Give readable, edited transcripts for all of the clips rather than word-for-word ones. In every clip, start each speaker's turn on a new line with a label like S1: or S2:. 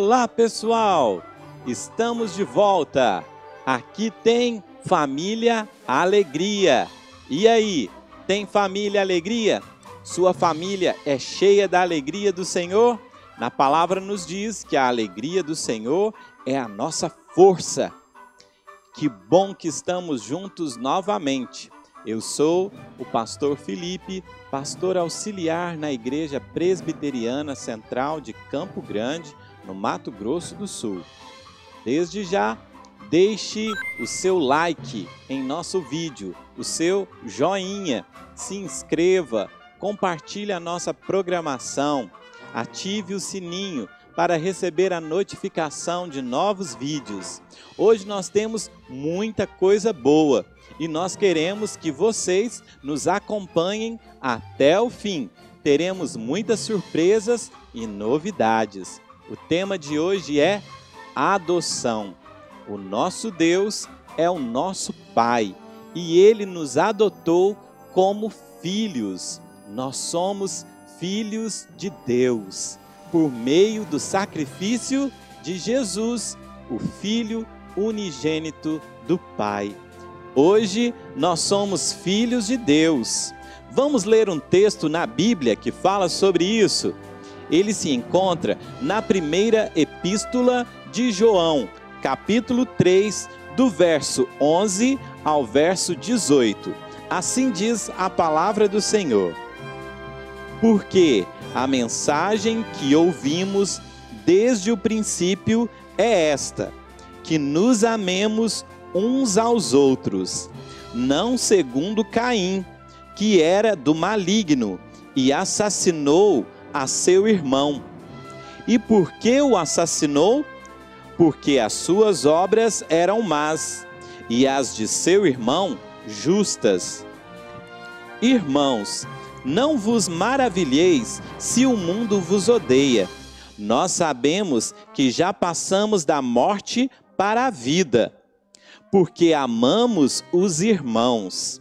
S1: Olá, pessoal! Estamos de volta. Aqui tem Família Alegria. E aí, tem família alegria? Sua família é cheia da alegria do Senhor? Na palavra nos diz que a alegria do Senhor é a nossa força. Que bom que estamos juntos novamente. Eu sou o pastor Felipe, pastor auxiliar na Igreja Presbiteriana Central de Campo Grande, no Mato Grosso do Sul. Desde já, deixe o seu like em nosso vídeo, o seu joinha, se inscreva, compartilhe a nossa programação, ative o sininho para receber a notificação de novos vídeos. Hoje nós temos muita coisa boa e nós queremos que vocês nos acompanhem até o fim. Teremos muitas surpresas e novidades. O tema de hoje é adoção. O nosso Deus é o nosso Pai e Ele nos adotou como filhos. Nós somos filhos de Deus, por meio do sacrifício de Jesus, o Filho unigênito do Pai. Hoje nós somos filhos de Deus. Vamos ler um texto na Bíblia que fala sobre isso. Ele se encontra na primeira epístola de João, capítulo 3, do verso 11 ao verso 18. Assim diz a palavra do Senhor. Porque a mensagem que ouvimos desde o princípio é esta: que nos amemos uns aos outros, não segundo Caim, que era do maligno e assassinou a seu irmão. E por que o assassinou? Porque as suas obras eram más e as de seu irmão justas. Irmãos, não vos maravilheis se o mundo vos odeia. Nós sabemos que já passamos da morte para a vida, porque amamos os irmãos.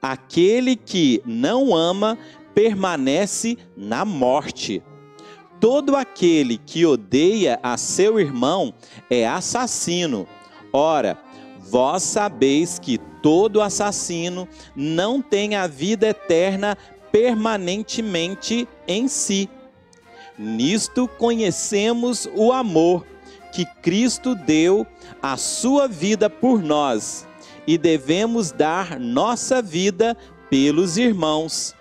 S1: Aquele que não ama permanece na morte. Todo aquele que odeia a seu irmão é assassino. Ora, vós sabeis que todo assassino não tem a vida eterna permanentemente em si. Nisto conhecemos o amor que Cristo deu a sua vida por nós, e devemos dar nossa vida pelos irmãos.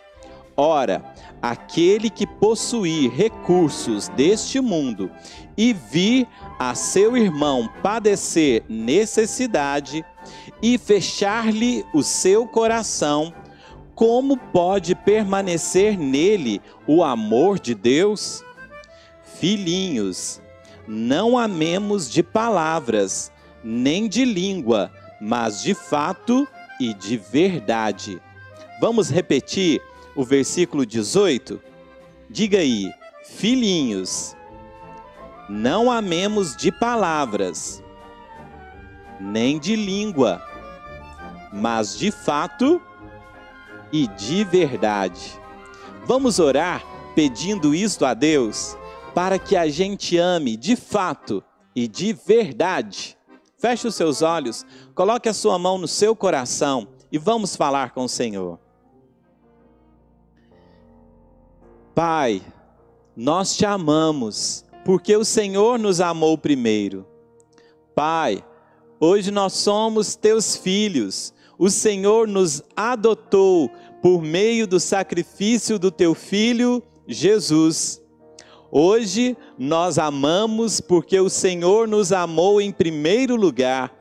S1: Ora, aquele que possuir recursos deste mundo e vir a seu irmão padecer necessidade e fechar-lhe o seu coração, como pode permanecer nele o amor de Deus? Filhinhos, não amemos de palavras, nem de língua, mas de fato e de verdade. Vamos repetir o versículo 18? Diga aí: filhinhos, não amemos de palavras, nem de língua, mas de fato e de verdade. Vamos orar pedindo isto a Deus, para que a gente ame de fato e de verdade. Feche os seus olhos, coloque a sua mão no seu coração e vamos falar com o Senhor. Pai, nós te amamos, porque o Senhor nos amou primeiro. Pai, hoje nós somos teus filhos. O Senhor nos adotou por meio do sacrifício do teu Filho, Jesus. Hoje nós amamos porque o Senhor nos amou em primeiro lugar.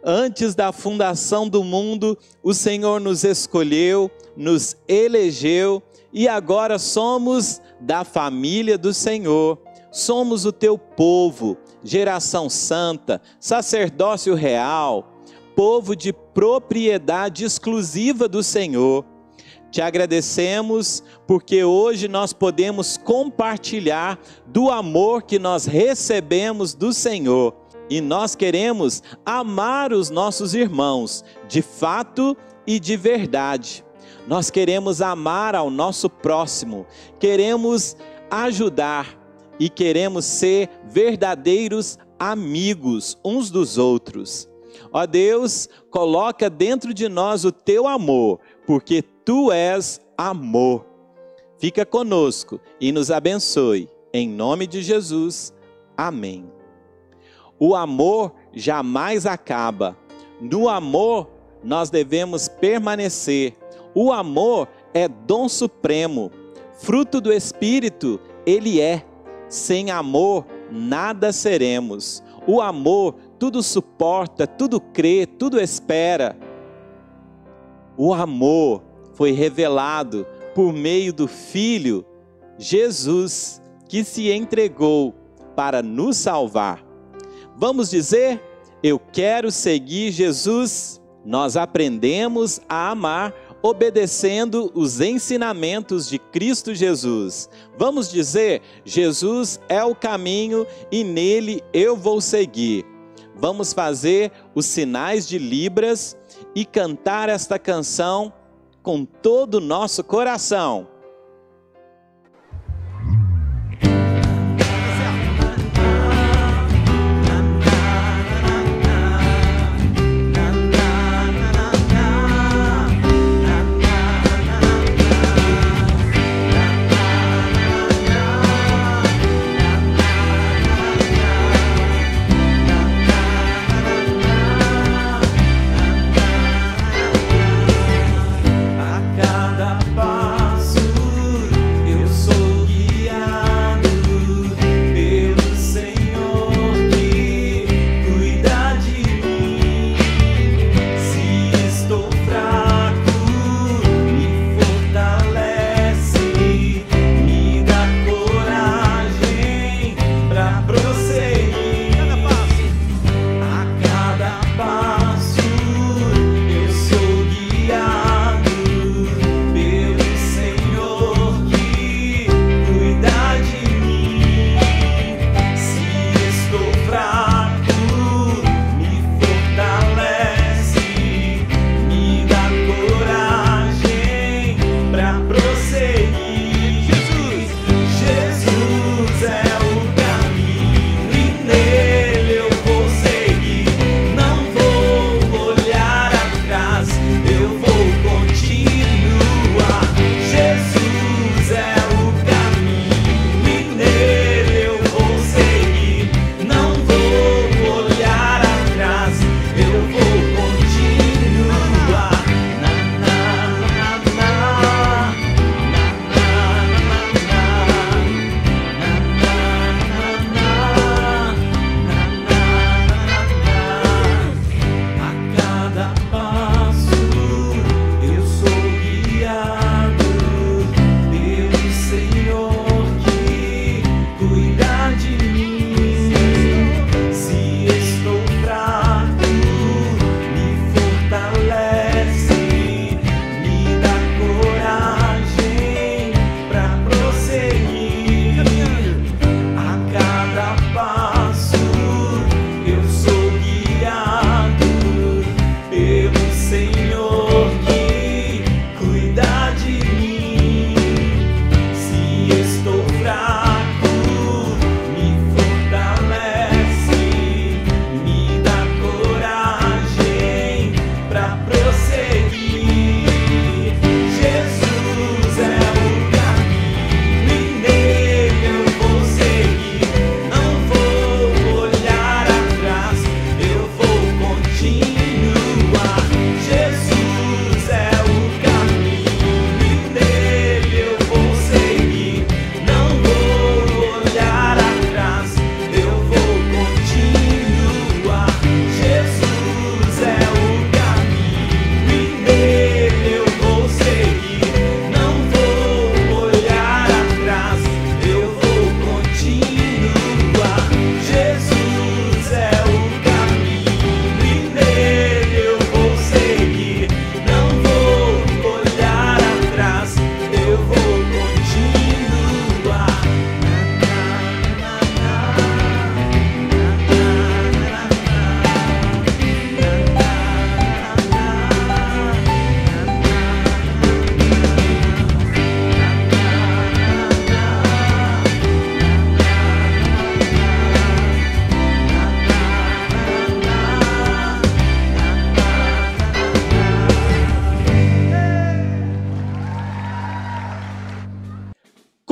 S1: Antes da fundação do mundo, o Senhor nos escolheu, nos elegeu e agora somos da família do Senhor. Somos o teu povo, geração santa, sacerdócio real, povo de propriedade exclusiva do Senhor. Te agradecemos porque hoje nós podemos compartilhar do amor que nós recebemos do Senhor. E nós queremos amar os nossos irmãos de fato e de verdade. Nós queremos amar ao nosso próximo, queremos ajudar, e queremos ser verdadeiros amigos uns dos outros. Ó Deus, coloca dentro de nós o teu amor, porque tu és amor. Fica conosco e nos abençoe. Em nome de Jesus. Amém. O amor jamais acaba. No amor, nós devemos permanecer. O amor é dom supremo. Fruto do Espírito, ele é. Sem amor, nada seremos. O amor tudo suporta, tudo crê, tudo espera. O amor foi revelado por meio do Filho, Jesus, que se entregou para nos salvar. Vamos dizer, eu quero seguir Jesus. Nós aprendemos a amar obedecendo os ensinamentos de Cristo Jesus. Vamos dizer, Jesus é o caminho e nele eu vou seguir. Vamos fazer os sinais de Libras e cantar esta canção com todo o nosso coração.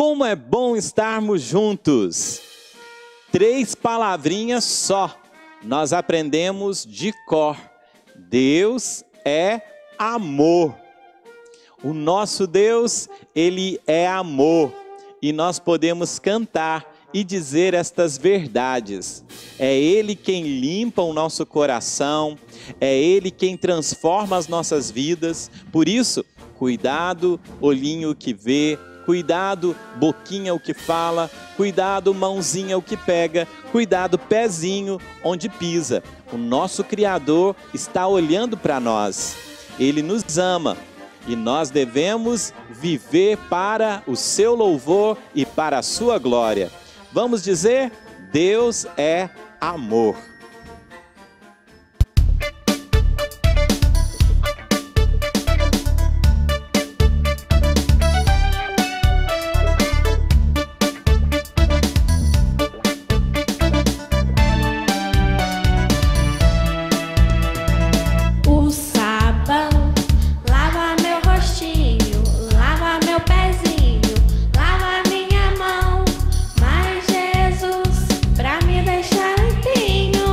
S1: Como é bom estarmos juntos! 3 palavrinhas só, nós aprendemos de cor. Deus é amor. O nosso Deus, Ele é amor. E nós podemos cantar e dizer estas verdades. É Ele quem limpa o nosso coração, é Ele quem transforma as nossas vidas. Por isso, cuidado, olhinho que vê, cuidado, boquinha o que fala, cuidado, mãozinha o que pega, cuidado, pezinho onde pisa. O nosso Criador está olhando para nós. Ele nos ama e nós devemos viver para o seu louvor e para a sua glória. Vamos dizer: Deus é amor.
S2: Lava minha mão, mas Jesus, pra me deixar limpinho,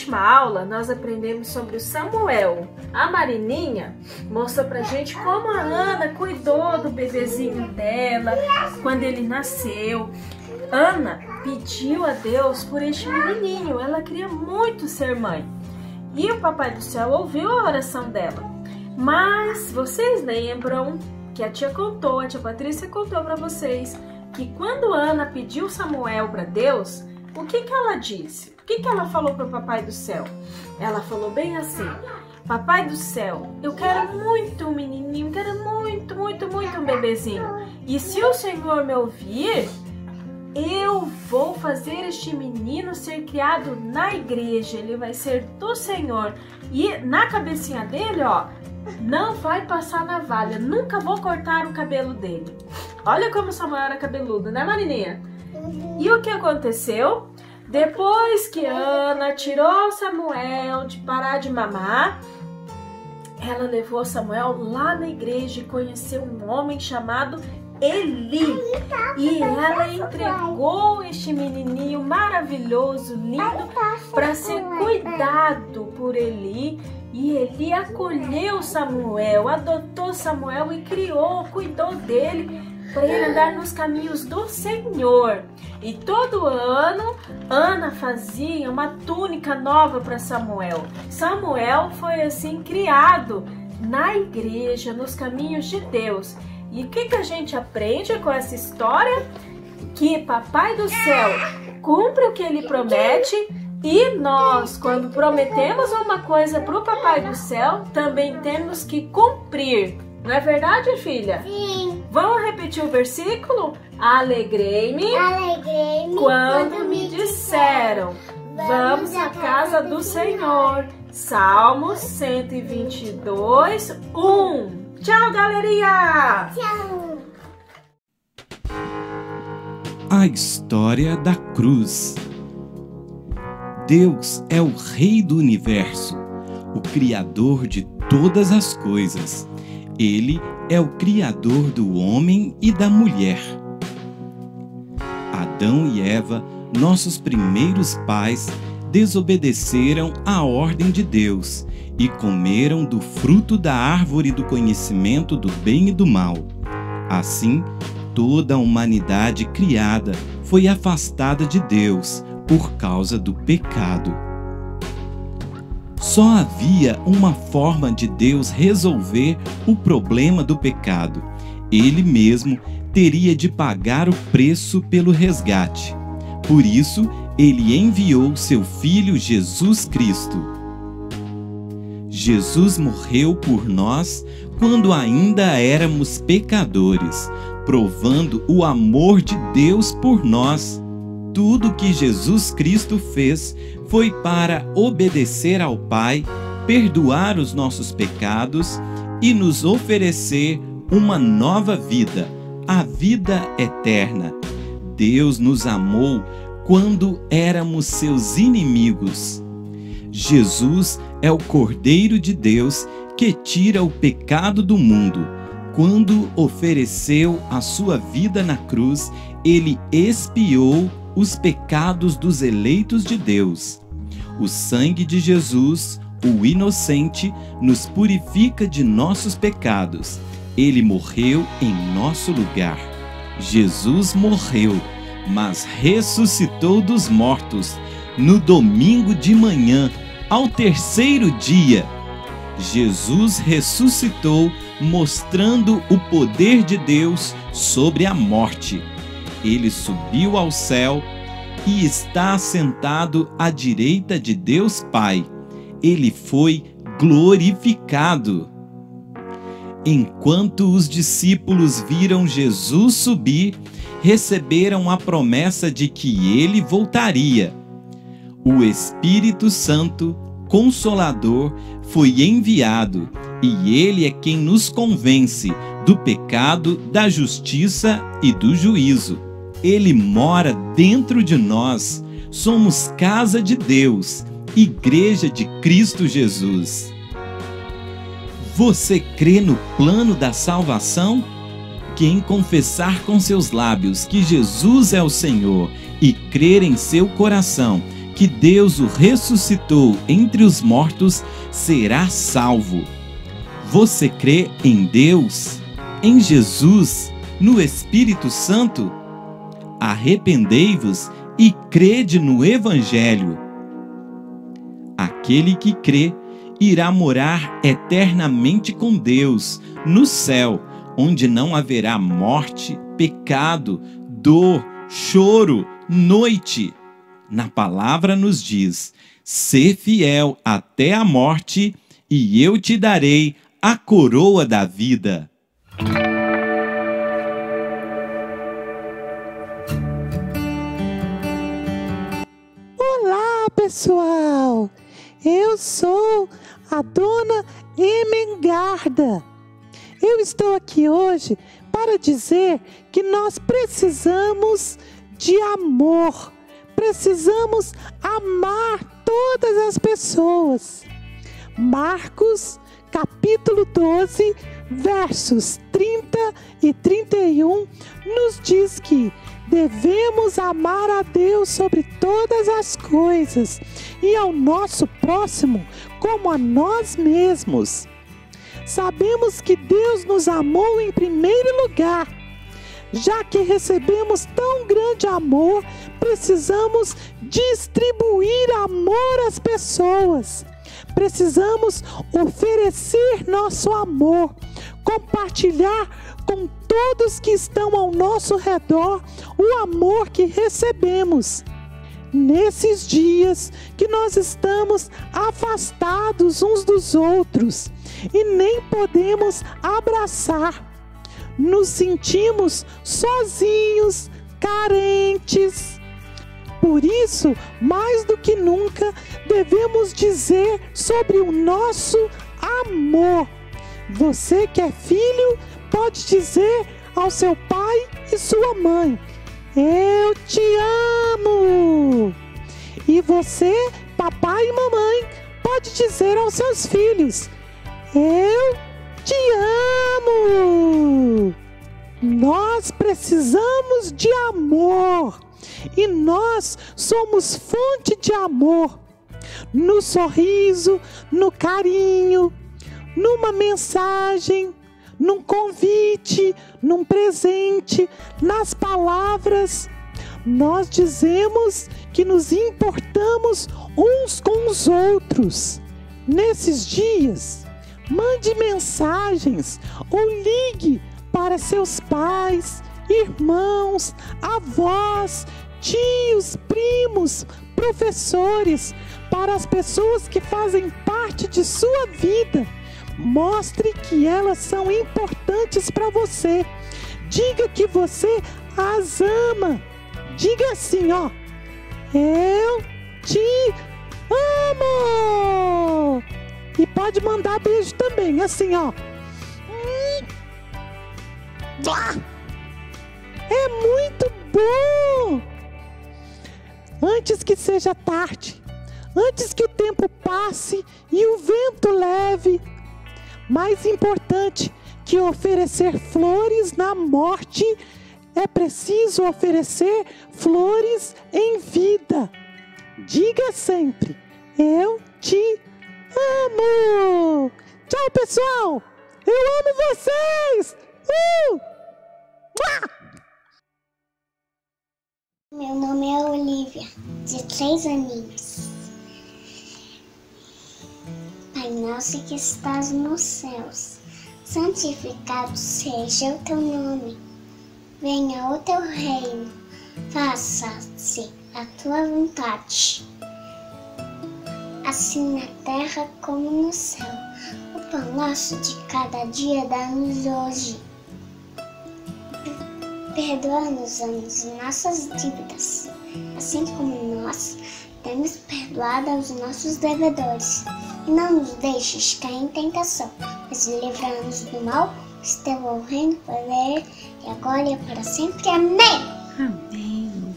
S2: última aula, nós aprendemos sobre o Samuel. A Marininha mostrou pra gente como a Ana cuidou do bebezinho dela quando ele nasceu. Ana pediu a Deus por este menininho, ela queria muito ser mãe. E o Papai do Céu ouviu a oração dela. Mas vocês lembram que a tia Patrícia contou para vocês, que quando Ana pediu Samuel para Deus, o que ela disse? O que ela falou para o Papai do Céu? Ela falou bem assim: Papai do Céu, eu quero muito um menininho, quero muito um bebezinho. E se o Senhor me ouvir, eu vou fazer este menino ser criado na igreja, ele vai ser do Senhor. E na cabecinha dele, ó, não vai passar navalha, nunca vou cortar o cabelo dele. Olha como Samuel era cabeludo, né, Marininha? E o que aconteceu? Depois que Ana tirou Samuel de parar de mamar, ela levou Samuel lá na igreja e conheceu um homem chamado Eli. E ela entregou este menininho maravilhoso, lindo, para ser cuidado por Eli. E Eli acolheu Samuel, adotou Samuel e criou, cuidou dele para ele andar nos caminhos do Senhor. E todo ano, Ana fazia uma túnica nova para Samuel. Samuel foi assim criado na igreja, nos caminhos de Deus. E o que a gente aprende com essa história? Que Papai do Céu cumpre o que ele promete. E nós, quando prometemos uma coisa para o Papai do Céu, também temos que cumprir. Não é verdade, filha?
S3: Sim.
S2: Vamos repetir o versículo? Alegrei-me quando me disseram, vamos à casa do Senhor. Salmos 122, 1. Tchau, galerinha!
S3: Tchau.
S4: A história da cruz. Deus é o Rei do Universo, o Criador de todas as coisas. Ele é o Criador do homem e da mulher. Adão e Eva, nossos primeiros pais, desobedeceram à ordem de Deus e comeram do fruto da árvore do conhecimento do bem e do mal. Assim, toda a humanidade criada foi afastada de Deus por causa do pecado. Só havia uma forma de Deus resolver o problema do pecado. Ele mesmo teria de pagar o preço pelo resgate. Por isso, ele enviou seu Filho Jesus Cristo. Jesus morreu por nós quando ainda éramos pecadores, provando o amor de Deus por nós. Tudo que Jesus Cristo fez foi para obedecer ao Pai, perdoar os nossos pecados e nos oferecer uma nova vida, a vida eterna. Deus nos amou quando éramos seus inimigos. Jesus é o Cordeiro de Deus que tira o pecado do mundo. Quando ofereceu a sua vida na cruz, ele expiou os pecados dos eleitos de Deus. O sangue de Jesus, o inocente, nos purifica de nossos pecados. Ele morreu em nosso lugar. Jesus morreu, mas ressuscitou dos mortos no domingo de manhã, ao terceiro dia. Jesus ressuscitou, mostrando o poder de Deus sobre a morte. Ele subiu ao céu e está assentado à direita de Deus Pai. Ele foi glorificado. Enquanto os discípulos viram Jesus subir, receberam a promessa de que ele voltaria. O Espírito Santo, Consolador, foi enviado e ele é quem nos convence do pecado, da justiça e do juízo. Ele mora dentro de nós. Somos casa de Deus, igreja de Cristo Jesus. Você crê no plano da salvação? Quem confessar com seus lábios que Jesus é o Senhor e crer em seu coração que Deus o ressuscitou entre os mortos será salvo. Você crê em Deus, em Jesus, no Espírito Santo? Arrependei-vos e crede no Evangelho. Aquele que crê irá morar eternamente com Deus no céu, onde não haverá morte, pecado, dor, choro, noite. Na palavra nos diz: sê fiel até a morte, e eu te darei a coroa da vida.
S3: Olá, pessoal! Eu sou a dona Emengarda. Eu estou aqui hoje para dizer que nós precisamos de amor. Precisamos amar todas as pessoas. Marcos, capítulo 12, versos 30 e 31, nos diz que devemos amar a Deus sobre todas as coisas e ao nosso próximo como a nós mesmos. Sabemos que Deus nos amou em primeiro lugar. Já que recebemos tão grande amor, precisamos distribuir amor às pessoas. Precisamos oferecer nosso amor, compartilhar com todos que estão ao nosso redor o amor que recebemos. Nesses dias que nós estamos afastados uns dos outros e nem podemos abraçar, nos sentimos sozinhos, carentes. Por isso, mais do que nunca, devemos dizer sobre o nosso amor. Você que é filho, pode dizer ao seu pai e sua mãe: eu te amo. E você, papai e mamãe, pode dizer aos seus filhos: eu te amo. Nós precisamos de amor e nós somos fonte de amor. No sorriso, no carinho, numa mensagem, num convite, num presente, nas palavras, nós dizemos que nos importamos uns com os outros. Nesses dias, mande mensagens ou ligue para seus pais, irmãos, avós, tios, primos, professores, para as pessoas que fazem parte de sua vida. Mostre que elas são importantes para você. Diga que você as ama. Diga assim, ó: eu te amo. E pode mandar beijo também, assim, ó. É muito bom. Antes que seja tarde, antes que o tempo passe e o vento leve. Mais importante que oferecer flores na morte, é preciso oferecer flores em vida. Diga sempre: eu te amo. Tchau, pessoal. Eu amo vocês.
S5: Meu nome é Olivia, de 3 aninhos. Pai nosso que estás nos céus, santificado seja o teu nome. Venha o teu reino, faça-se a tua vontade, assim na terra como no céu. O pão nosso de cada dia dá-nos hoje. Perdoa-nos as nossas dívidas, assim como nós temos perdoado aos nossos devedores. E não nos deixes cair em tentação, mas livra-nos do mal, pois teu é o reino, o poder e a glória para sempre. Amém!
S2: Amém.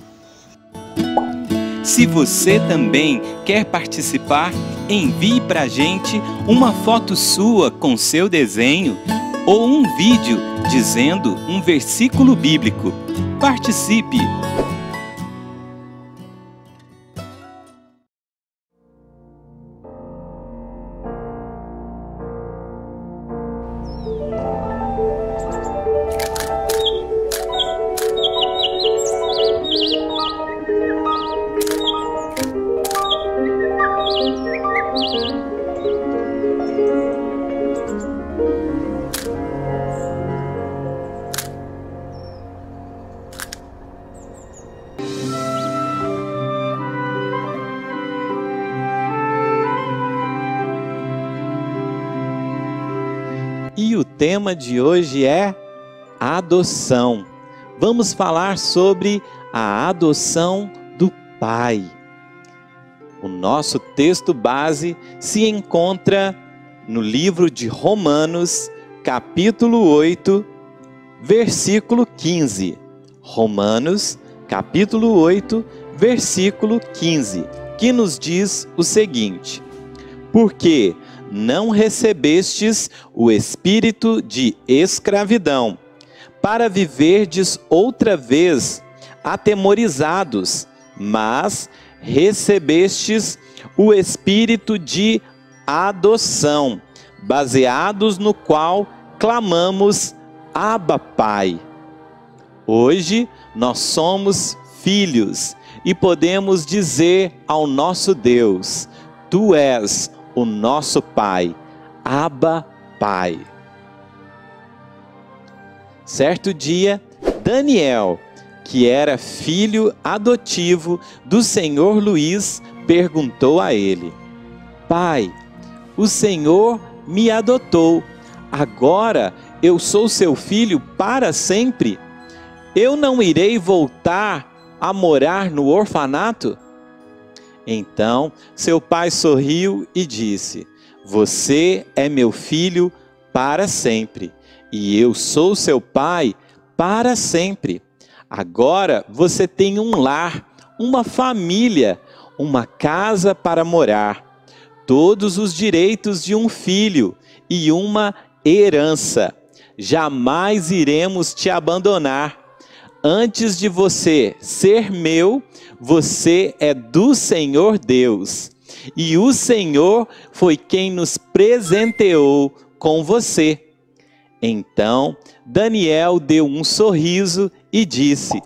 S4: Se você também quer participar, envie para a gente uma foto sua com seu desenho ou um vídeo dizendo um versículo bíblico. Participe!
S1: e o tema de hoje é adoção. Vamos falar sobre a adoção do Pai. O nosso texto base se encontra no livro de Romanos, capítulo 8, versículo 15. Romanos, capítulo 8, versículo 15, que nos diz o seguinte: porque não recebestes o espírito de escravidão, para viverdes outra vez atemorizados, mas recebestes o espírito de adoção, baseados no qual clamamos Abba, Pai. Hoje nós somos filhos e podemos dizer ao nosso Deus: Tu és o nosso Pai, Abba, Pai. Certo dia, Daniel, que era filho adotivo do senhor Luiz, perguntou a ele: Pai, o Senhor me adotou, agora eu sou seu filho para sempre? Eu não irei voltar a morar no orfanato? Então seu pai sorriu e disse: Você é meu filho para sempre, e eu sou seu pai para sempre. Agora você tem um lar, uma família, uma casa para morar, todos os direitos de um filho e uma herança. Jamais iremos te abandonar. Antes de você ser meu, você é do Senhor Deus. E o Senhor foi quem nos presenteou com você. Então Daniel deu um sorriso e disse: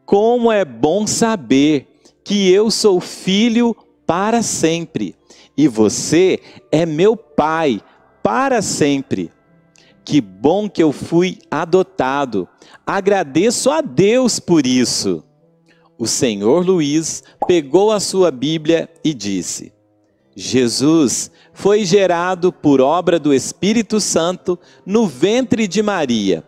S1: Como é bom saber que eu sou filho para sempre, e você é meu pai para sempre. Que bom que eu fui adotado. Agradeço a Deus por isso. O senhor Luiz pegou a sua Bíblia e disse: Jesus foi gerado por obra do Espírito Santo no ventre de Maria.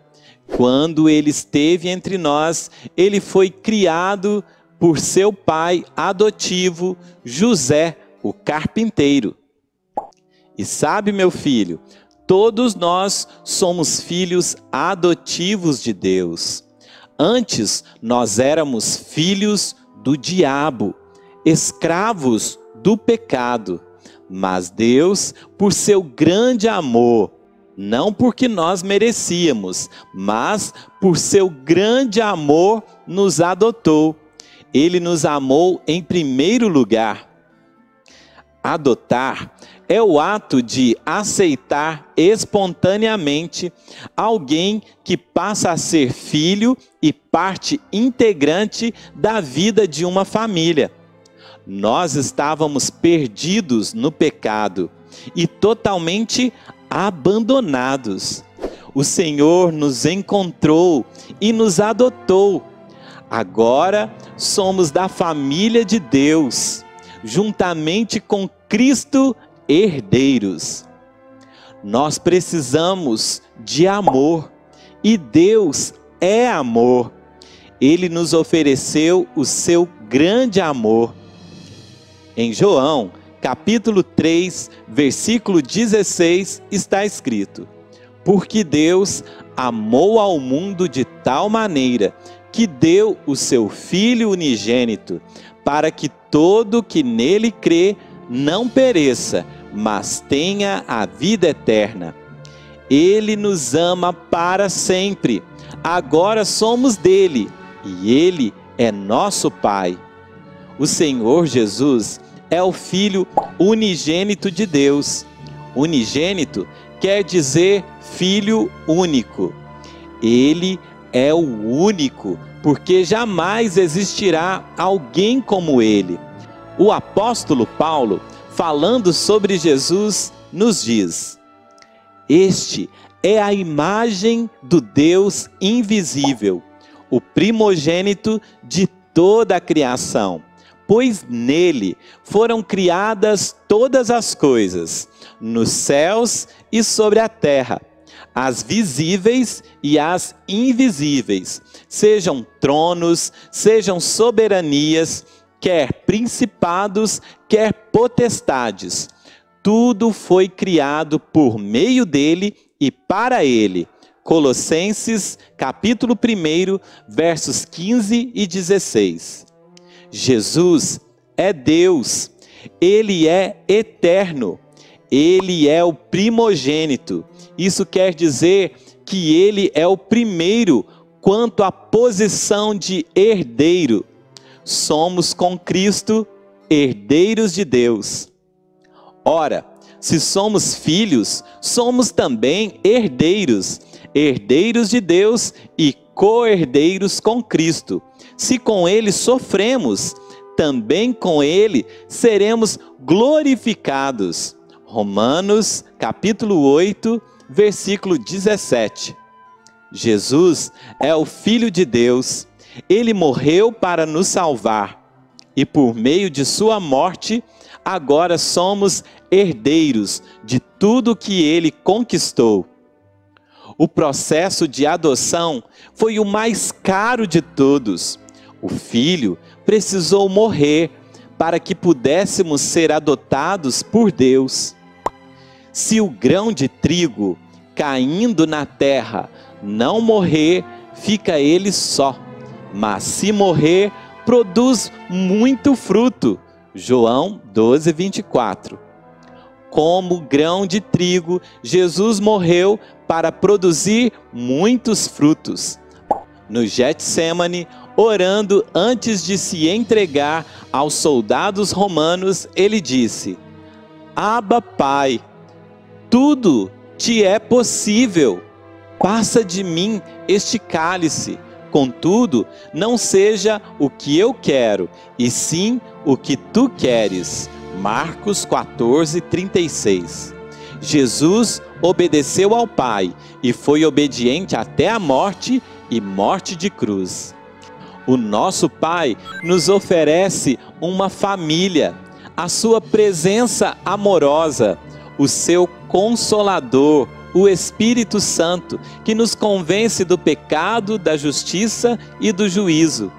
S1: Quando ele esteve entre nós, ele foi criado por seu pai adotivo, José, o carpinteiro. E sabe, meu filho, todos nós somos filhos adotivos de Deus. Antes, nós éramos filhos do diabo, escravos do pecado. Mas Deus, por seu grande amor, não porque nós merecíamos, mas por seu grande amor, nos adotou. Ele nos amou em primeiro lugar. Adotar é o ato de aceitar espontaneamente alguém que passa a ser filho e parte integrante da vida de uma família. Nós estávamos perdidos no pecado e totalmente abandonados. O Senhor nos encontrou e nos adotou. Agora somos da família de Deus, juntamente com Cristo, herdeiros. Nós precisamos de amor e Deus é amor. Ele nos ofereceu o seu grande amor. Em João, capítulo 3, versículo 16, está escrito: Porque Deus amou ao mundo de tal maneira que deu o seu Filho unigênito, para que todo que nele crê não pereça, mas tenha a vida eterna. Ele nos ama para sempre. Agora somos dele e ele é nosso Pai. O Senhor Jesus é o Filho unigênito de Deus. Unigênito quer dizer filho único. Ele é o único, porque jamais existirá alguém como ele. O apóstolo Paulo, falando sobre Jesus, nos diz: Este é a imagem do Deus invisível, o primogênito de toda a criação. Pois nele foram criadas todas as coisas, nos céus e sobre a terra, as visíveis e as invisíveis, sejam tronos, sejam soberanias, quer principados, quer potestades. Tudo foi criado por meio dele e para ele. Colossenses, capítulo 1, versos 15 e 16. Jesus é Deus, ele é eterno, ele é o primogênito. Isso quer dizer que ele é o primeiro quanto à posição de herdeiro. Somos com Cristo herdeiros de Deus. Ora, se somos filhos, somos também herdeiros, herdeiros de Deus e co-herdeiros com Cristo. Se com ele sofremos, também com ele seremos glorificados. Romanos, capítulo 8, versículo 17. Jesus é o Filho de Deus. Ele morreu para nos salvar. E por meio de sua morte, agora somos herdeiros de tudo que ele conquistou. O processo de adoção foi o mais caro de todos. O filho precisou morrer para que pudéssemos ser adotados por Deus. Se o grão de trigo caindo na terra não morrer, fica ele só. Mas se morrer, produz muito fruto. João 12, 24. Como grão de trigo, Jesus morreu para produzir muitos frutos. No Getsêmani, orando antes de se entregar aos soldados romanos, ele disse: Abba, Pai, tudo te é possível. Passa de mim este cálice. Contudo, não seja o que eu quero, e sim o que tu queres. Marcos 14, 36. Jesus obedeceu ao Pai e foi obediente até a morte e morte de cruz. O nosso Pai nos oferece uma família, a sua presença amorosa, o seu Consolador, o Espírito Santo, que nos convence do pecado, da justiça e do juízo.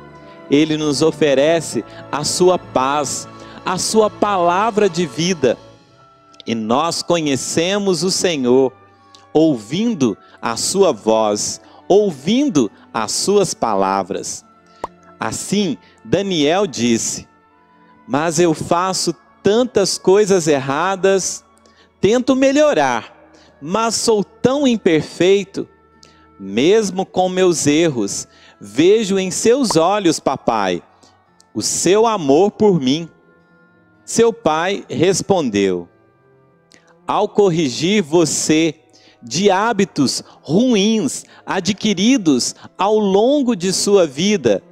S1: Ele nos oferece a sua paz, a sua palavra de vida. E nós conhecemos o Senhor, ouvindo a sua voz, ouvindo as suas palavras. Assim, Daniel disse: mas eu faço tantas coisas erradas, tento melhorar, mas sou tão imperfeito. Mesmo com meus erros, vejo em seus olhos, papai, o seu amor por mim. Seu pai respondeu: ao corrigir você de hábitos ruins adquiridos ao longo de sua vida,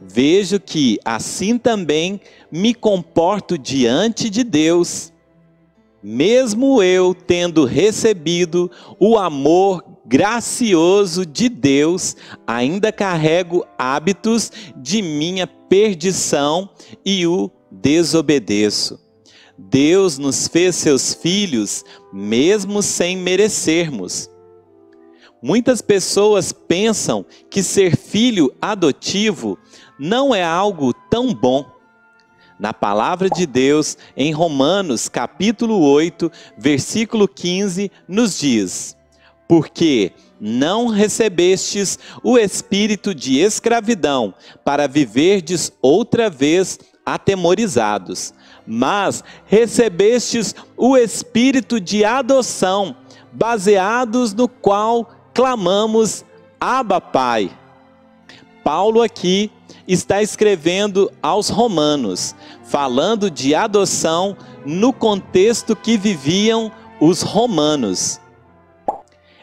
S1: vejo que assim também me comporto diante de Deus. Mesmo eu tendo recebido o amor gracioso de Deus, ainda carrego hábitos de minha perdição e o desobedeço. Deus nos fez seus filhos mesmo sem merecermos. Muitas pessoas pensam que ser filho adotivo não é algo tão bom. Na palavra de Deus, em Romanos capítulo 8, versículo 15, nos diz: porque não recebestes o espírito de escravidão para viverdes outra vez atemorizados, mas recebestes o espírito de adoção, baseados no qual clamamos: Abba, Pai. Paulo aqui está escrevendo aos romanos, falando de adoção no contexto que viviam os romanos.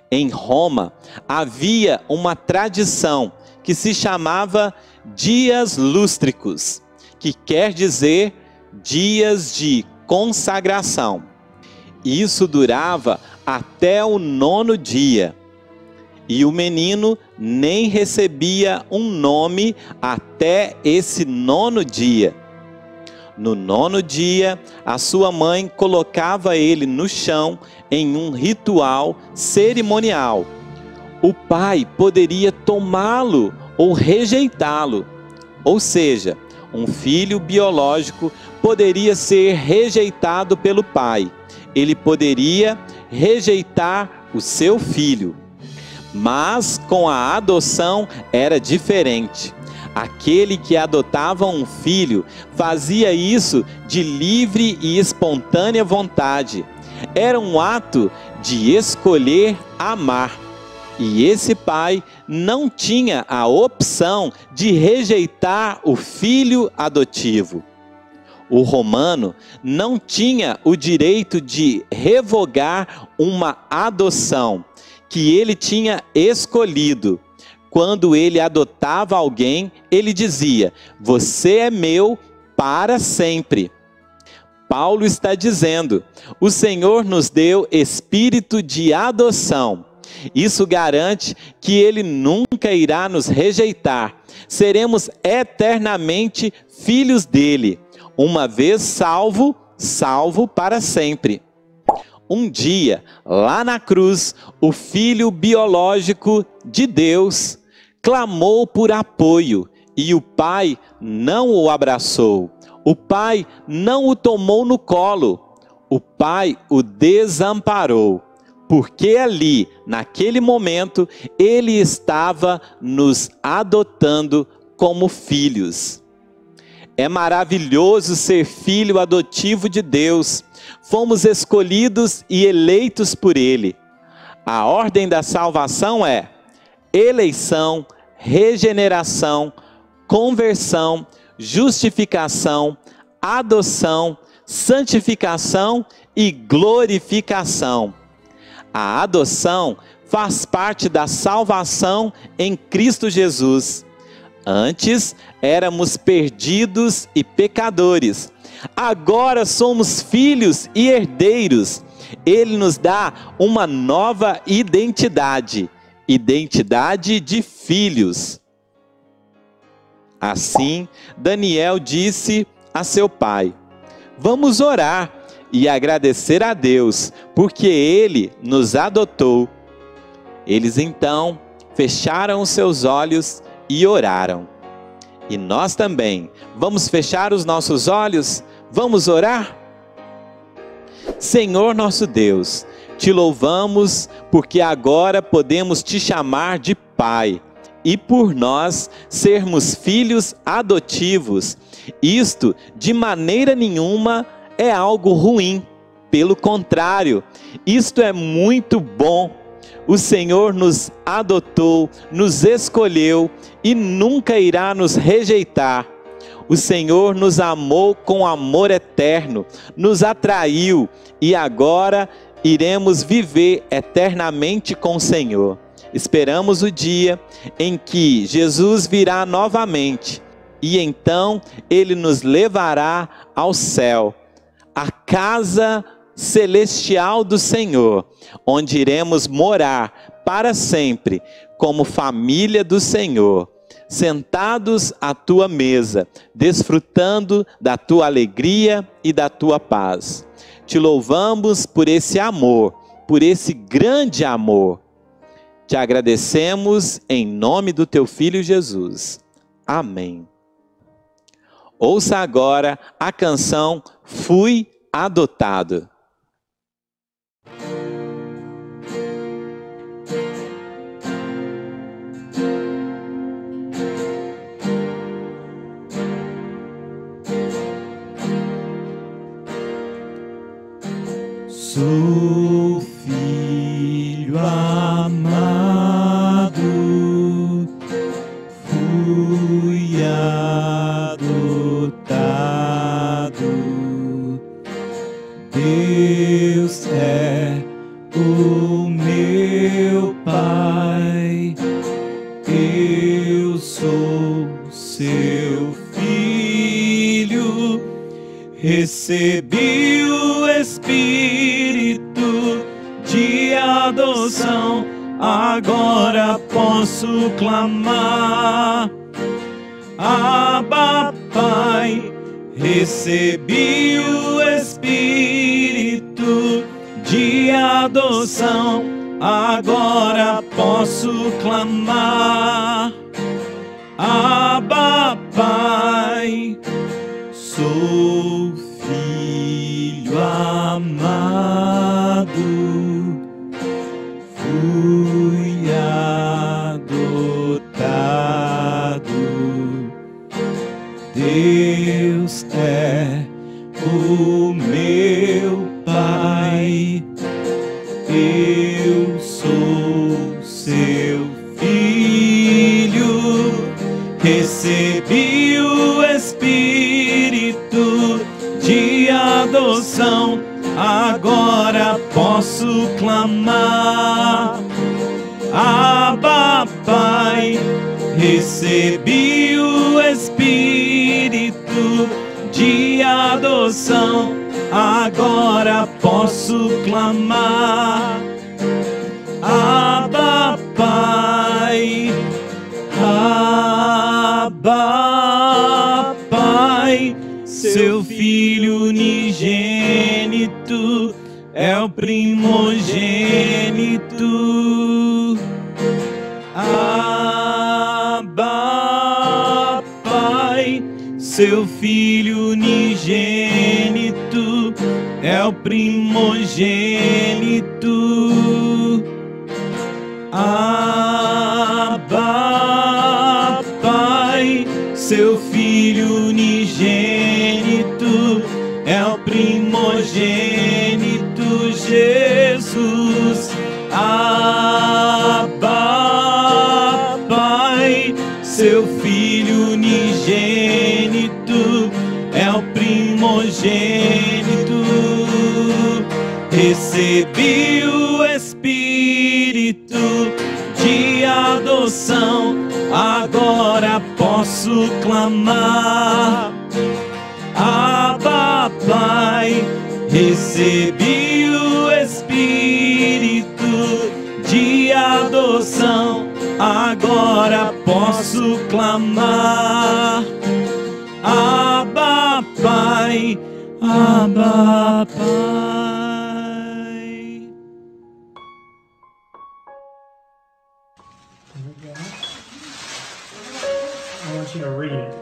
S1: Em Roma havia uma tradição que se chamava dias lústricos, que quer dizer dias de consagração. Isso durava até o 9º dia. E o menino nem recebia um nome até esse 9º dia. No 9º dia, a sua mãe colocava ele no chão em um ritual cerimonial. O pai poderia tomá-lo ou rejeitá-lo. Ou seja, um filho biológico poderia ser rejeitado pelo pai. Ele poderia rejeitar o seu filho. Mas com a adoção era diferente. Aquele que adotava um filho fazia isso de livre e espontânea vontade. Era um ato de escolher amar. E esse pai não tinha a opção de rejeitar o filho adotivo. O romano não tinha o direito de revogar uma adoção que ele tinha escolhido. Quando ele adotava alguém, ele dizia: você é meu para sempre. Paulo está dizendo: o Senhor nos deu espírito de adoção. Isso garante que ele nunca irá nos rejeitar. Seremos eternamente filhos dele. Uma vez salvo, salvo para sempre. Um dia, lá na cruz, o filho biológico de Deus clamou por apoio e o pai não o abraçou. O pai não o tomou no colo. O pai o desamparou. Porque ali, naquele momento, ele estava nos adotando como filhos. É maravilhoso ser filho adotivo de Deus. Fomos escolhidos e eleitos por Ele. A ordem da salvação é eleição, regeneração, conversão, justificação, adoção, santificação e glorificação. A adoção faz parte da salvação em Cristo Jesus. Antes éramos perdidos e pecadores. Agora somos filhos e herdeiros. Ele nos dá uma nova identidade, identidade de filhos. Assim, Daniel disse a seu pai: vamos orar e agradecer a Deus, porque Ele nos adotou. Eles então fecharam os seus olhos e oraram. E nós também vamos fechar os nossos olhos, vamos orar? Senhor nosso Deus, te louvamos porque agora podemos te chamar de Pai e por nós sermos filhos adotivos. Isto de maneira nenhuma é algo ruim, pelo contrário, isto é muito bom. O Senhor nos adotou, nos escolheu e nunca irá nos rejeitar. O Senhor nos amou com amor eterno, nos atraiu e agora iremos viver eternamente com o Senhor. Esperamos o dia em que Jesus virá novamente e então Ele nos levará ao céu, a casa celestial do Senhor, onde iremos morar para sempre como família do Senhor, sentados à tua mesa, desfrutando da tua alegria e da tua paz. Te louvamos por esse amor, por esse grande amor. Te agradecemos em nome do teu Filho Jesus. Amém. Ouça agora a canção Fui Adotado.
S4: Sou filho amado, fui adotado. Deus é o meu Pai, eu sou seu filho, recebi o Espírito de adoção, agora posso clamar: Abba, Pai, recebi o Espírito de adoção, agora posso clamar: Abba, Pai, sou filho amado, fui adotado. Deus é o meu Pai, eu sou seu filho, recebi o Espírito de adoção, agora posso clamar: Abba, Pai, recebi o Espírito de adoção, agora posso clamar: Abba, Pai, Abba, Pai, seu filho unigênito é o primogênito. Abba, Pai, seu filho unigênito é o primogênito. Abba, Pai, seu filho unigênito é o primogênito, Jesus. Abba, Pai, seu filho unigênito é o primogênito. Recebi o Espírito de adoção, agora posso clamar: Abba, Pai, recebi o Espírito de adoção, agora posso clamar: Abba, Pai, Abba, Pai.
S6: I want you to read it.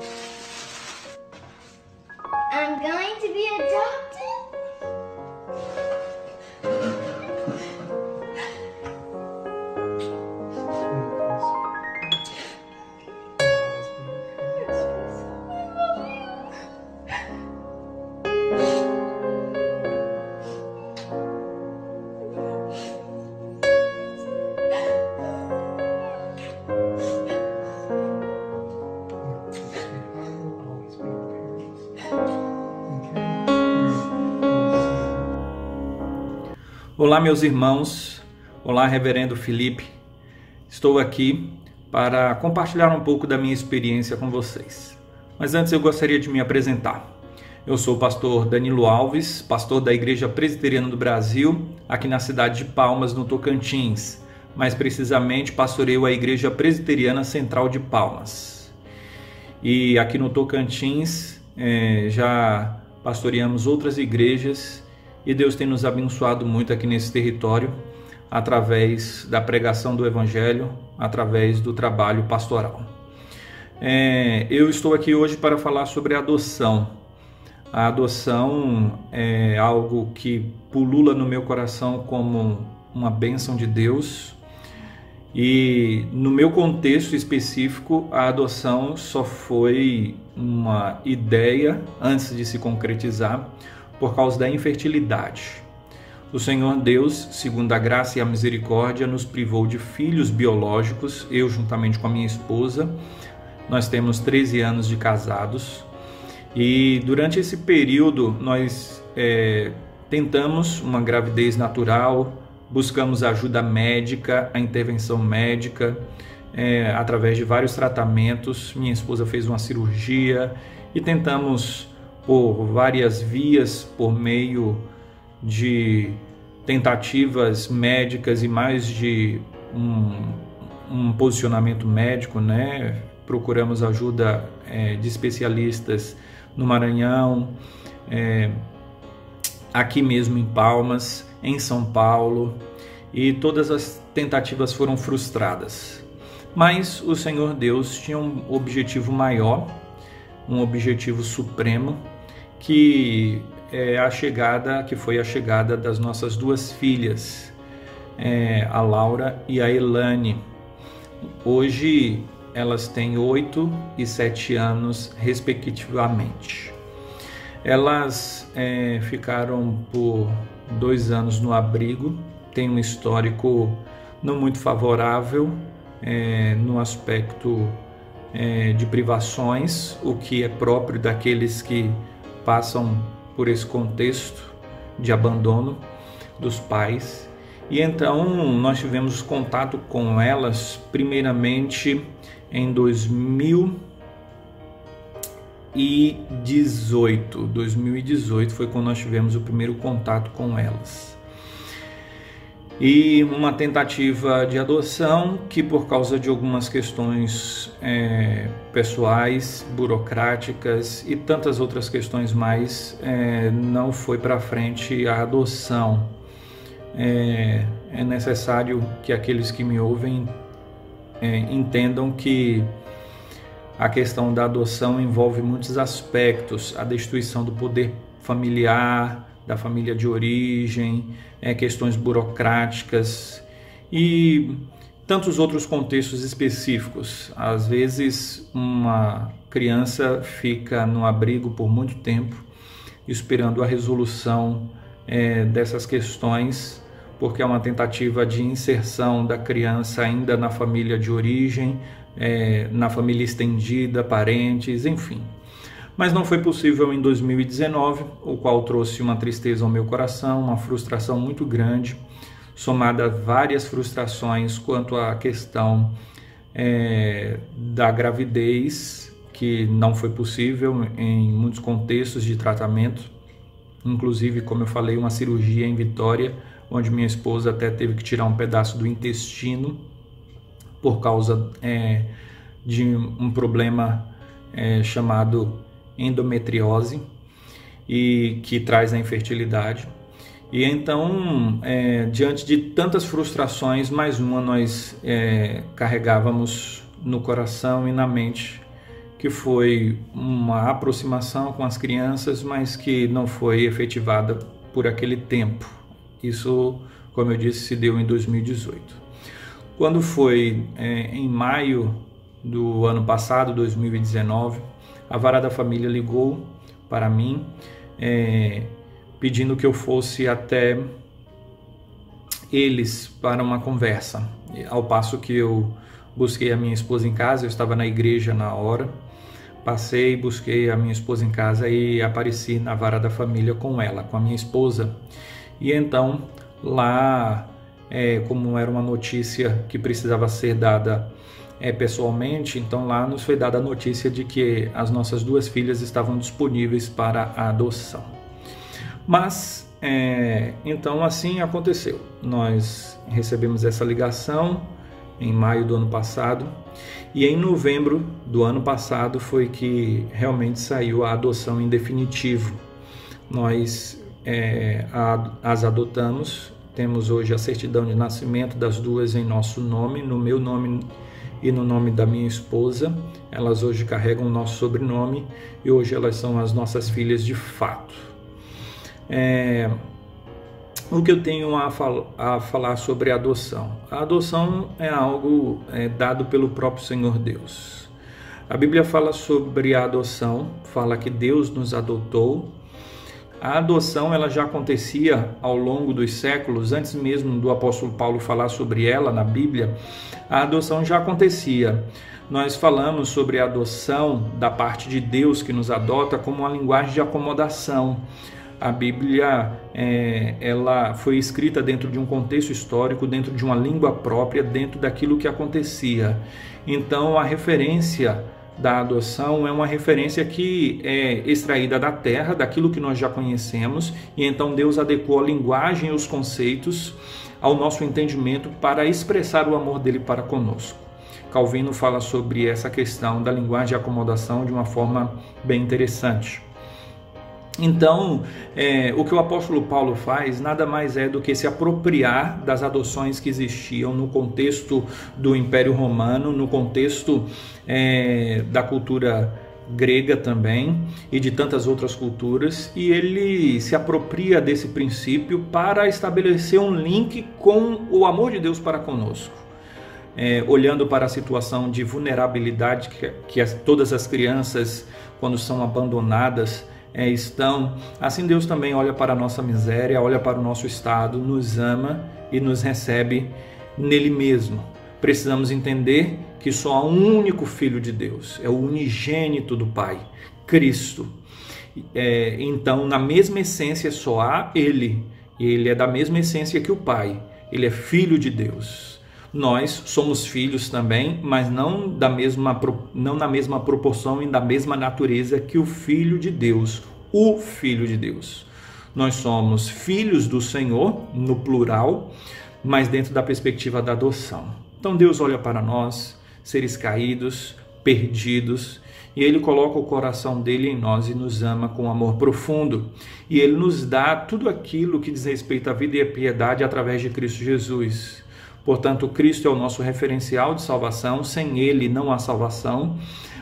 S5: I'm going to be adopted.
S7: Olá, meus irmãos. Olá, Reverendo Felipe. Estou aqui para compartilhar um pouco da minha experiência com vocês. Mas antes eu gostaria de me apresentar. Eu sou o pastor Danilo Alves, pastor da Igreja Presbiteriana do Brasil, aqui na cidade de Palmas, no Tocantins. Mais precisamente, pastoreio a Igreja Presbiteriana Central de Palmas. E aqui no Tocantins já pastoreamos outras igrejas e Deus tem nos abençoado muito aqui nesse território através da pregação do Evangelho, através do trabalho pastoral. Eu estou aqui hoje para falar sobre a adoção. A adoção é algo que pulula no meu coração como uma bênção de Deus. E no meu contexto específico, a adoção só foi uma ideia antes de se concretizar por causa da infertilidade. O Senhor Deus, segundo a graça e a misericórdia, nos privou de filhos biológicos, eu juntamente com a minha esposa. Nós temos 13 anos de casados e durante esse período nós tentamos uma gravidez natural, buscamos ajuda médica, a intervenção médica, através de vários tratamentos. Minha esposa fez uma cirurgia e tentamos por várias vias, por meio de tentativas médicas e mais de um posicionamento médico, né? Procuramos ajuda de especialistas no Maranhão, aqui mesmo em Palmas, em São Paulo, e todas as tentativas foram frustradas. Mas o Senhor Deus tinha um objetivo maior, um objetivo supremo, que foi a chegada das nossas duas filhas, a Laura e a Elane. Hoje elas têm 8 e 7 anos, respectivamente. Elas ficaram por 2 anos no abrigo, têm um histórico não muito favorável no aspecto de privações, o que é próprio daqueles que passam por esse contexto de abandono dos pais. E então nós tivemos contato com elas primeiramente em 2018 foi quando nós tivemos o primeiro contato com elas. E uma tentativa de adoção que, por causa de algumas questões pessoais, burocráticas e tantas outras questões mais, não foi para frente a adoção. É necessário que aqueles que me ouvem entendam que a questão da adoção envolve muitos aspectos: a destruição do poder familiar, da família de origem, questões burocráticas e tantos outros contextos específicos. Às vezes uma criança fica no abrigo por muito tempo esperando a resolução dessas questões, porque é uma tentativa de inserção da criança ainda na família de origem, na família estendida, parentes, enfim. Mas não foi possível em 2019, o qual trouxe uma tristeza ao meu coração, uma frustração muito grande, somada a várias frustrações quanto à questão da gravidez, que não foi possível em muitos contextos de tratamento, inclusive, como eu falei, uma cirurgia em Vitória, onde minha esposa até teve que tirar um pedaço do intestino por causa de um problema chamado endometriose, e que traz a infertilidade. E então, diante de tantas frustrações, mais uma nós carregávamos no coração e na mente, que foi uma aproximação com as crianças, mas que não foi efetivada por aquele tempo. Isso, como eu disse, se deu em 2018. Quando foi em maio do ano passado, 2019, a Vara da Família ligou para mim, pedindo que eu fosse até eles para uma conversa. Ao passo que eu busquei a minha esposa em casa, eu estava na igreja na hora, passei, busquei a minha esposa em casa e apareci na Vara da Família com ela, com a minha esposa. E então lá, como era uma notícia que precisava ser dada pessoalmente, então lá nos foi dada a notícia de que as nossas duas filhas estavam disponíveis para a adoção. Mas então assim aconteceu. Nós recebemos essa ligação em maio do ano passado, e em novembro do ano passado foi que realmente saiu a adoção em definitivo. Nós as adotamos, temos hoje a certidão de nascimento das duas em nosso nome, no meu nome e no nome da minha esposa. Elas hoje carregam o nosso sobrenome e hoje elas são as nossas filhas de fato. O que eu tenho a falar sobre a adoção? A adoção é algo dado pelo próprio Senhor Deus. A Bíblia fala sobre a adoção, fala que Deus nos adotou. A adoção ela já acontecia ao longo dos séculos, antes mesmo do apóstolo Paulo falar sobre ela na Bíblia, a adoção já acontecia. Nós falamos sobre a adoção da parte de Deus que nos adota como uma linguagem de acomodação. A Bíblia ela foi escrita dentro de um contexto histórico, dentro de uma língua própria, dentro daquilo que acontecia. Então a referência da adoção é uma referência que é extraída da terra, daquilo que nós já conhecemos, e então Deus adequou a linguagem e os conceitos ao nosso entendimento para expressar o amor dele para conosco. Calvino fala sobre essa questão da linguagem de acomodação de uma forma bem interessante. Então, o que o apóstolo Paulo faz nada mais é do que se apropriar das adoções que existiam no contexto do Império Romano, no contexto da cultura grega também e de tantas outras culturas, e ele se apropria desse princípio para estabelecer um link com o amor de Deus para conosco. Olhando para a situação de vulnerabilidade que todas as crianças, quando são abandonadas, estão, assim Deus também olha para a nossa miséria, olha para o nosso estado, nos ama e nos recebe nele mesmo. Precisamos entender que só há um único Filho de Deus, é o unigênito do Pai, Cristo. Então, na mesma essência só há Ele, e Ele é da mesma essência que o Pai, Ele é Filho de Deus. Nós somos filhos também, mas não na mesma proporção e da mesma natureza que o Filho de Deus, o Filho de Deus. Nós somos filhos do Senhor, no plural, mas dentro da perspectiva da adoção. Então Deus olha para nós, seres caídos, perdidos, e Ele coloca o coração dele em nós e nos ama com amor profundo. E Ele nos dá tudo aquilo que diz respeito à vida e à piedade através de Cristo Jesus. Portanto, Cristo é o nosso referencial de salvação, sem Ele não há salvação,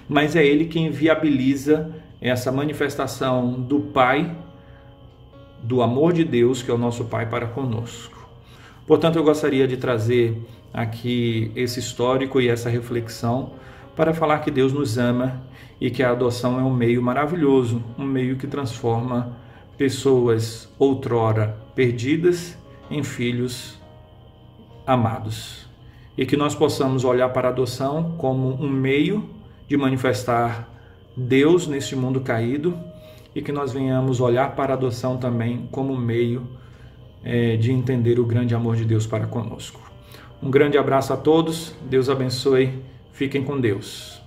S7: mas é Ele quem viabiliza essa manifestação do Pai, do amor de Deus, que é o nosso Pai para conosco. Portanto, eu gostaria de trazer aqui esse histórico e essa reflexão para falar que Deus nos ama e que a adoção é um meio maravilhoso, um meio que transforma pessoas outrora perdidas em filhos amados, e que nós possamos olhar para a adoção como um meio de manifestar Deus neste mundo caído, e que nós venhamos olhar para a adoção também como meio de entender o grande amor de Deus para conosco. Um grande abraço a todos, Deus abençoe, fiquem com Deus.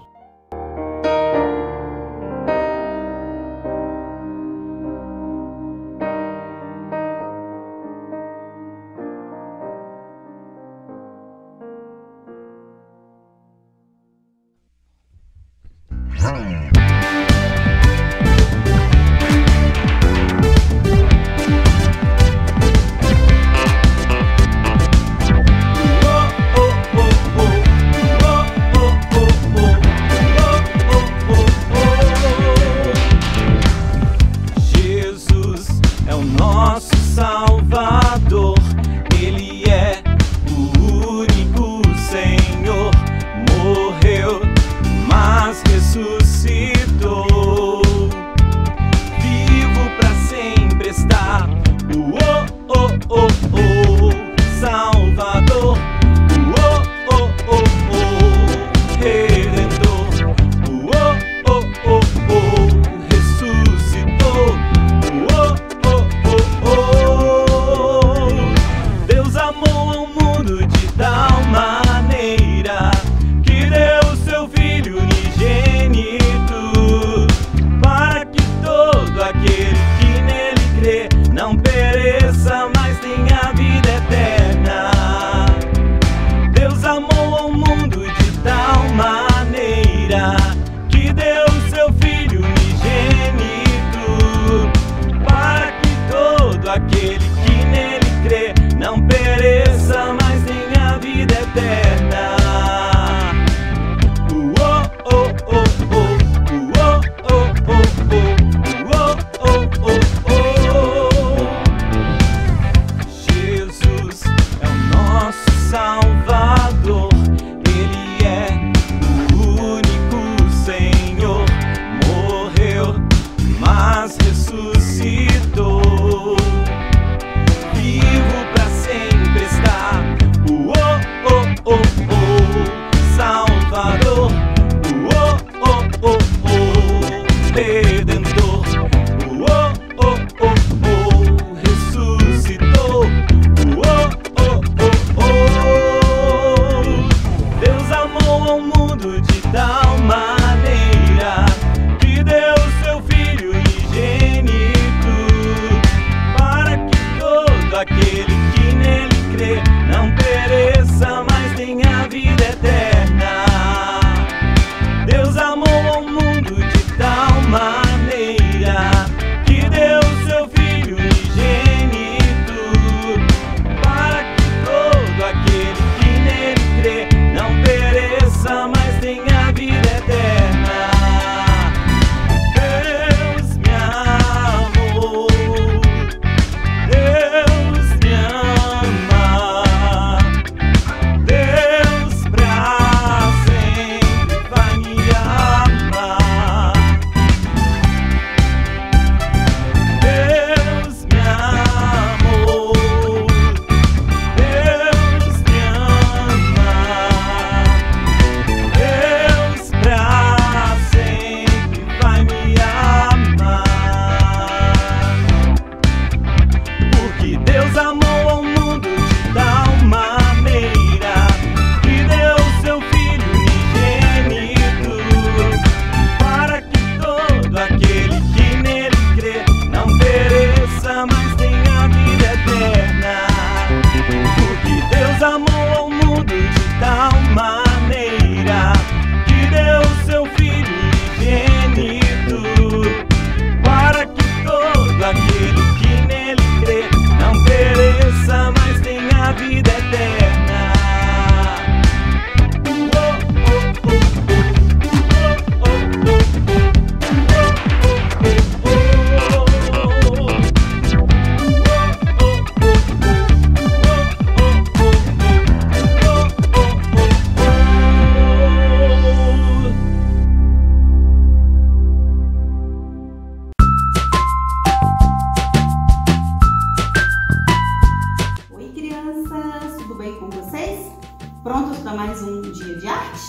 S6: Prontos para mais um dia de arte?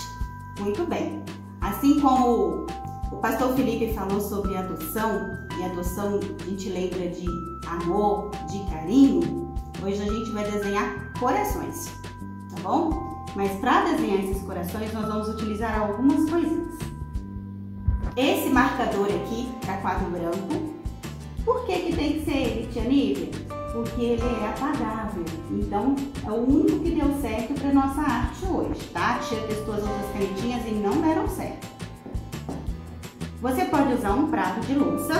S6: Muito bem. Assim como o pastor Felipe falou sobre adoção, e adoção a gente lembra de amor, de carinho, hoje a gente vai desenhar corações, tá bom? Mas para desenhar esses corações nós vamos utilizar algumas coisinhas. Esse marcador aqui para quadro branco, por que tem que ser ele, tia Nívia? Porque ele é apagável, então é o único que deu certo para nossa arte hoje, tá? A tia testou as outras canetinhas e não deram certo. Você pode usar um prato de louça,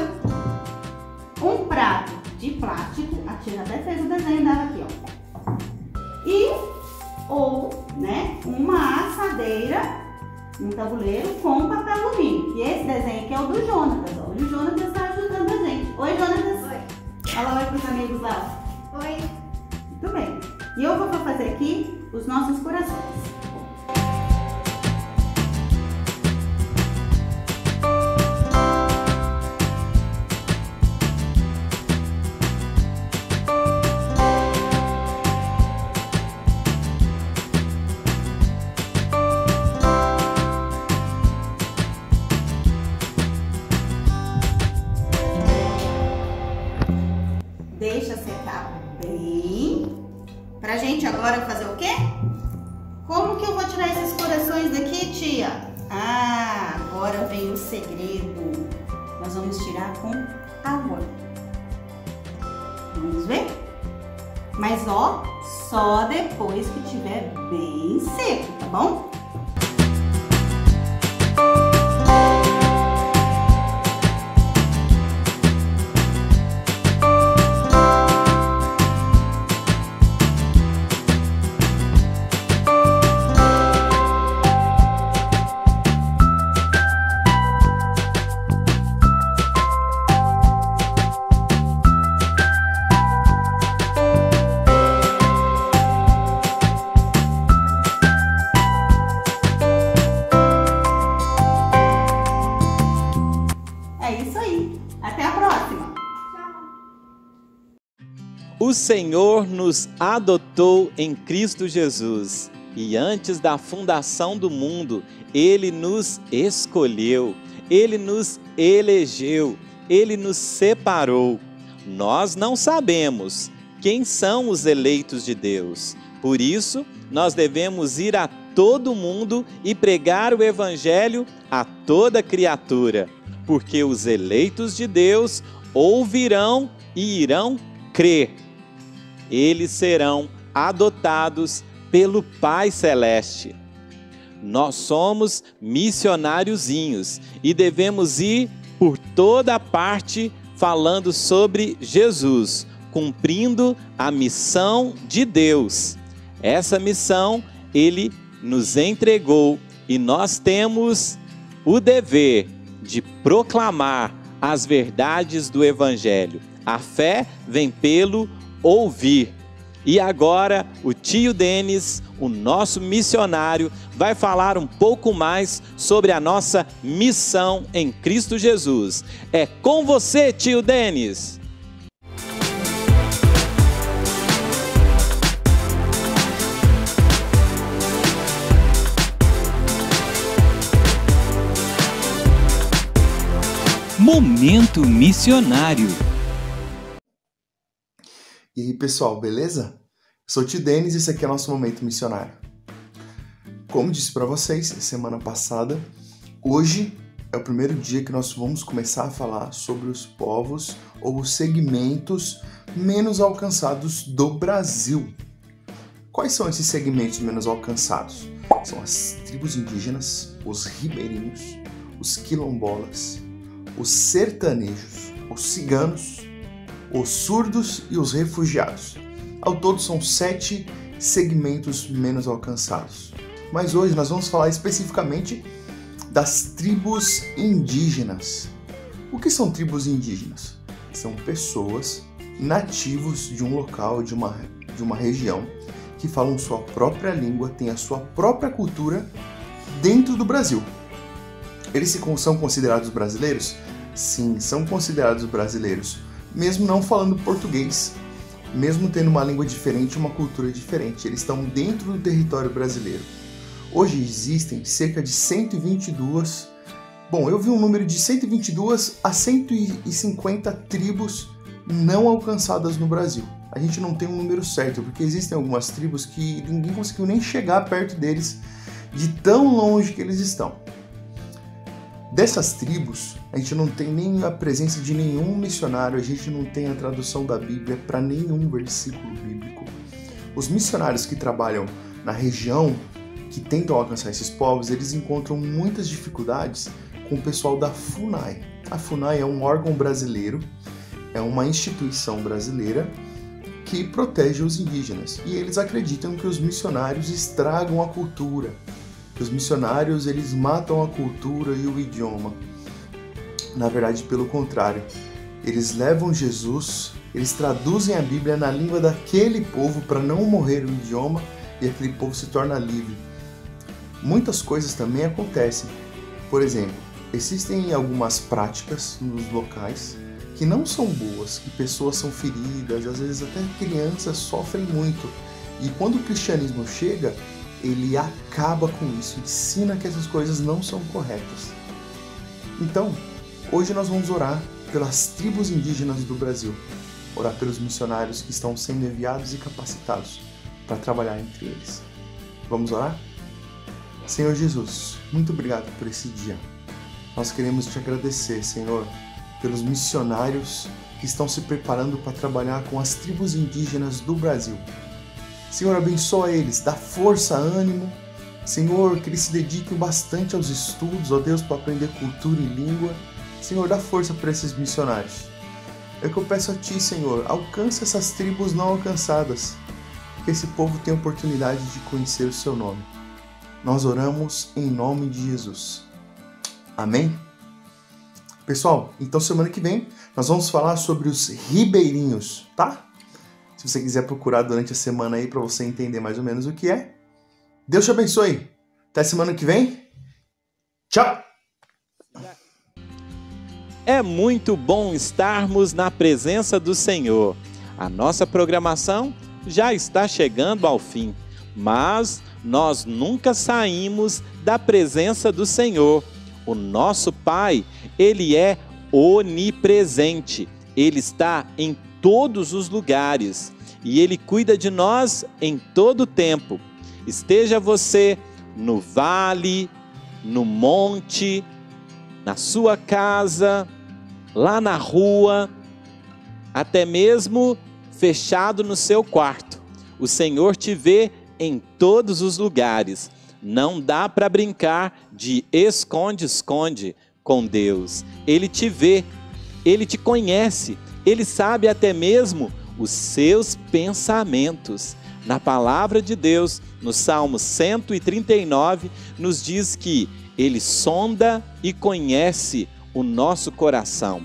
S6: um prato de plástico, a tia até fez o desenho dela aqui, ó, uma assadeira, um tabuleiro com papel alumínio. E esse desenho aqui é o do Jonatas, ó. O Jonatas está ajudando a gente. Oi, Jonatas. Oi. Fala oi para os amigos lá. Oi. Muito bem. E eu vou fazer aqui os nossos corações. Deixa secar bem. Pra gente agora fazer o quê? Como que eu vou tirar esses corações daqui, tia? Ah, agora vem o segredo. Nós vamos tirar com água. Vamos ver? Mas ó, só depois que tiver bem seco, tá bom? É isso aí. Até a próxima.
S1: O Senhor nos adotou em Cristo Jesus e antes da fundação do mundo, Ele nos escolheu, Ele nos elegeu, Ele nos separou. Nós não sabemos quem são os eleitos de Deus. Por isso, nós devemos ir a todo mundo e pregar o Evangelho a toda criatura. Porque os eleitos de Deus ouvirão e irão crer. Eles serão adotados pelo Pai Celeste. Nós somos missionáriozinhos e devemos ir por toda parte falando sobre Jesus, cumprindo a missão de Deus. Essa missão Ele nos entregou e nós temos o dever de proclamar as verdades do Evangelho. A fé vem pelo ouvir. E agora o tio Denis, o nosso missionário, vai falar um pouco mais sobre a nossa missão em Cristo Jesus. É com você, tio Denis!
S4: Momento Missionário.
S8: E aí, pessoal, beleza? Eu sou o tio Denis e esse aqui é o nosso Momento Missionário. Como disse para vocês semana passada, hoje é o primeiro dia que nós vamos começar a falar sobre os povos ou os segmentos menos alcançados do Brasil. Quais são esses segmentos menos alcançados? São as tribos indígenas, os ribeirinhos, os quilombolas, os sertanejos, os ciganos, os surdos e os refugiados. Ao todo são 7 segmentos menos alcançados. Mas hoje nós vamos falar especificamente das tribos indígenas. O que são tribos indígenas? São pessoas nativos de um local, de uma região, que falam sua própria língua, têm a sua própria cultura dentro do Brasil. Eles são considerados brasileiros? Sim, são considerados brasileiros, mesmo não falando português mesmo tendo uma língua diferente e uma cultura diferente. Eles estão dentro do território brasileiro. Hoje existem cerca de 122, eu vi um número de 122 a 150 tribos não alcançadas no Brasil. A gente não tem um número certo, porque existem algumas tribos que ninguém conseguiu nem chegar perto deles, de tão longe que eles estão. Dessas tribos, a gente não tem nem a presença de nenhum missionário, a gente não tem a tradução da Bíblia para nenhum versículo bíblico. Os missionários que trabalham na região, que tentam alcançar esses povos, eles encontram muitas dificuldades com o pessoal da FUNAI. A FUNAI é um órgão brasileiro, é uma instituição brasileira que protege os indígenas. E eles acreditam que os missionários estragam a cultura. Os missionários, eles matam a cultura e o idioma. Na verdade, pelo contrário. Eles levam Jesus, eles traduzem a Bíblia na língua daquele povo para não morrer o idioma e aquele povo se torna livre. Muitas coisas também acontecem. Por exemplo, existem algumas práticas nos locais que não são boas, que pessoas são feridas, às vezes até crianças sofrem muito. E quando o cristianismo chega, ele acaba com isso, ensina que essas coisas não são corretas. Então, hoje nós vamos orar pelas tribos indígenas do Brasil, orar pelos missionários que estão sendo enviados e capacitados para trabalhar entre eles. Vamos orar? Senhor Jesus, muito obrigado por esse dia. Nós queremos te agradecer, Senhor, pelos missionários que estão se preparando para trabalhar com as tribos indígenas do Brasil. Senhor, abençoa eles, dá força, ânimo. Senhor, que eles se dediquem bastante aos estudos, ó Deus, para aprender cultura e língua. Senhor, dá força para esses missionários. É o que eu peço a Ti, Senhor, alcança essas tribos não alcançadas, que esse povo tenha oportunidade de conhecer o Seu nome. Nós oramos em nome de Jesus. Amém? Pessoal, então semana que vem nós vamos falar sobre os ribeirinhos, tá? Se você quiser procurar durante a semana aí para você entender mais ou menos o que é. Deus te abençoe. Até semana que vem. Tchau!
S1: É muito bom estarmos na presença do Senhor. A nossa programação já está chegando ao fim, mas nós nunca saímos da presença do Senhor. O nosso Pai, Ele é onipresente. Ele está em todos os lugares e Ele cuida de nós em todo o tempo. Esteja você no vale, no monte, na sua casa, lá na rua, até mesmo fechado no seu quarto. O Senhor te vê em todos os lugares. Não dá para brincar de esconde-esconde com Deus. Ele te vê, Ele te conhece, Ele sabe até mesmo os seus pensamentos. Na palavra de Deus, no Salmo 139, nos diz que Ele sonda e conhece o nosso coração.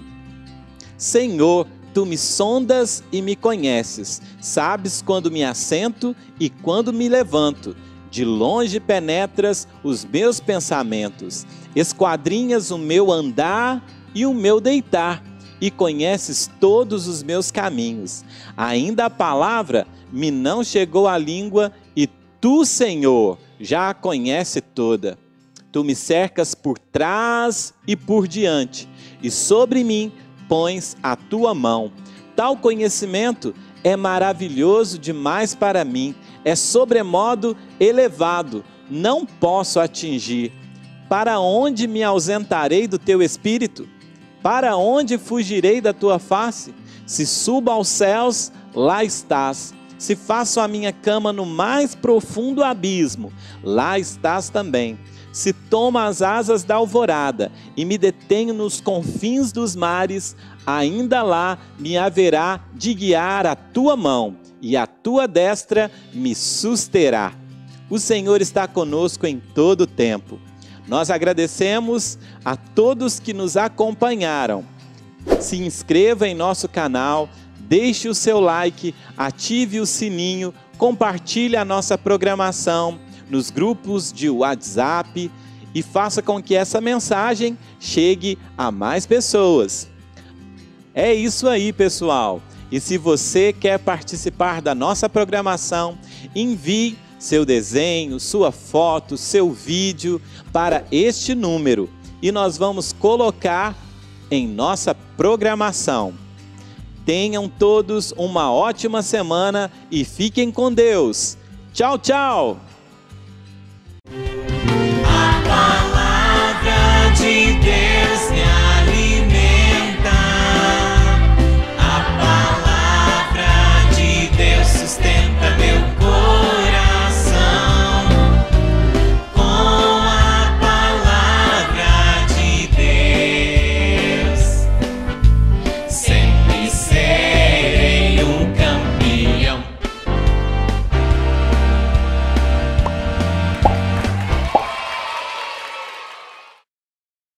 S1: Senhor, Tu me sondas e me conheces, sabes quando me assento e quando me levanto. De longe penetras os meus pensamentos, esquadrinhas o meu andar e o meu deitar, e conheces todos os meus caminhos. Ainda a palavra me não chegou à língua, e Tu, Senhor, já a conhece toda. Tu me cercas por trás e por diante, e sobre mim pões a Tua mão. Tal conhecimento é maravilhoso demais para mim, é sobremodo elevado, não posso atingir. Para onde me ausentarei do Teu Espírito? Para onde fugirei da Tua face? Se subo aos céus, lá estás. Se faço a minha cama no mais profundo abismo, lá estás também. Se tomo as asas da alvorada e me detenho nos confins dos mares, ainda lá me haverá de guiar a Tua mão, e a Tua destra me susterá. O Senhor está conosco em todo o tempo. Nós agradecemos a todos que nos acompanharam. Se inscreva em nosso canal, deixe o seu like, ative o sininho, compartilhe a nossa programação nos grupos de WhatsApp e faça com que essa mensagem chegue a mais pessoas. É isso aí, pessoal. E se você quer participar da nossa programação, envie seu desenho, sua foto, seu vídeo para este número e nós vamos colocar em nossa programação. Tenham todos uma ótima semana e fiquem com Deus. Tchau, tchau!